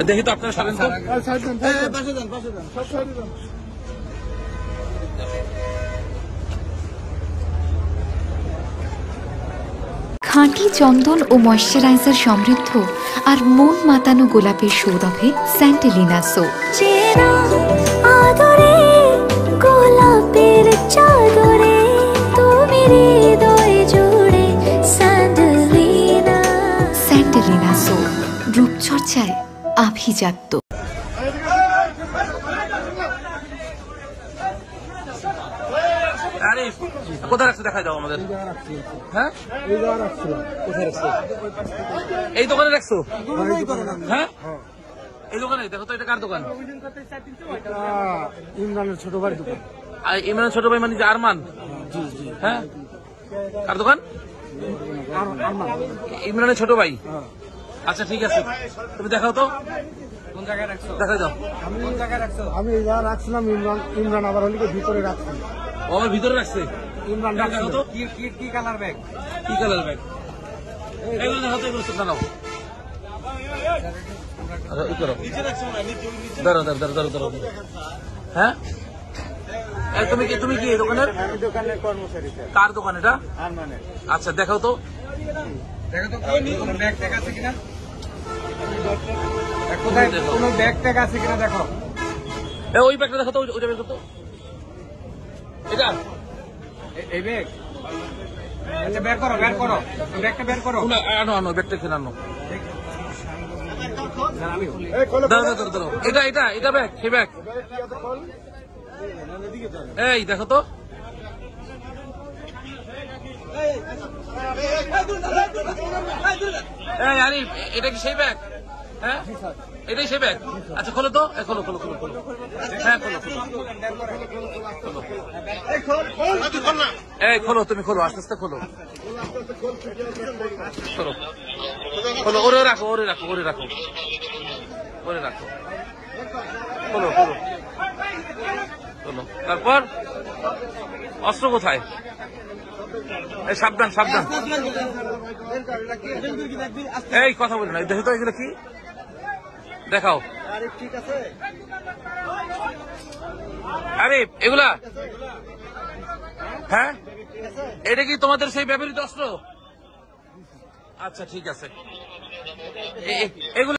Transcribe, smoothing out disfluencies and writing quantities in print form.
দেখি তো আপনারা সারেন তো। খাঁটি চন্দন ও ময়শ্চারাইজার সমৃদ্ধ আর মন মাতানো গোলাপের সৌরভে স্যান্টেলিনা সো। গোলাপের চাদরে তুমি হৃদয় জুড়ে স্যান্টেলিনা। স্যান্টেলিনা সো, রূপচর্চায় আভিজাত্য। কোথায় রাখছো দেখাই দাও আমাদের। হ্যাঁ কোথায় রাখছো? এই দোকানে রাখছো? হ্যাঁ এই দোকানে। দেখো তো এটা কার দোকান? ইমরানের ছোট ভাই দোকান। আর ইমরানের ছোট ভাই মানে যে আরমান? হ্যাঁ কার দোকান? ইমরানের ছোট ভাই। আচ্ছা ঠিক আছে, তুমি দেখাও তো কোন জায়গায় রাখছো, দেখাই দাও। কোন জায়গায় রাখছো? আমি এই জায়গায় রাখছিলাম। ইমরান আবার হলে ভিতরে রাখছি। আমার ভিতরে রাখছে ইমরান। দেখাও তো কি কালার ব্যাগ? কি কালার ব্যাগ? এগুলো দেখাও তো, এগুলো দাঁড়াও। হ্যাঁ তুমি কি এই দোকানের? দোকানের কর্মচারী। কার দোকান এটা? আরমানের। আচ্ছা দেখাও তো। কোনো ব্যাগ ট্যাগ আছে কিনা? কোথায় কোনো ব্যাগ ট্যাগ আছে কিনা দেখো। ওই ব্যাগটা দেখো তো, ওইটা বের করতো। এটা এই ব্যাগ? আচ্ছা বের করো ব্যাগটা বের করো। আনো ব্যাগটা এখানে আনো। এটা ব্যাগ, সেই ব্যাগ। এই দেখো তো। এই আরিফ, এটা কি সেই ব্যাগ? হ্যাঁ এটাই সেই ব্যাগ। আচ্ছা খোলো তো, খোলো। হ্যাঁ খোলো, তুমি খোলো, আস্তে আস্তে খোলো। ওরে রাখো। খোলো। তারপর অস্ত্র কোথায়? এই সাবধান। এই কথা বলি না, দেখো তো এগুলো কি, দেখাও। আরে এগুলা হ্যাঁ এটা কি তোমাদের সেই ব্যবহৃত অস্ত্র? আচ্ছা ঠিক আছে, এগুলো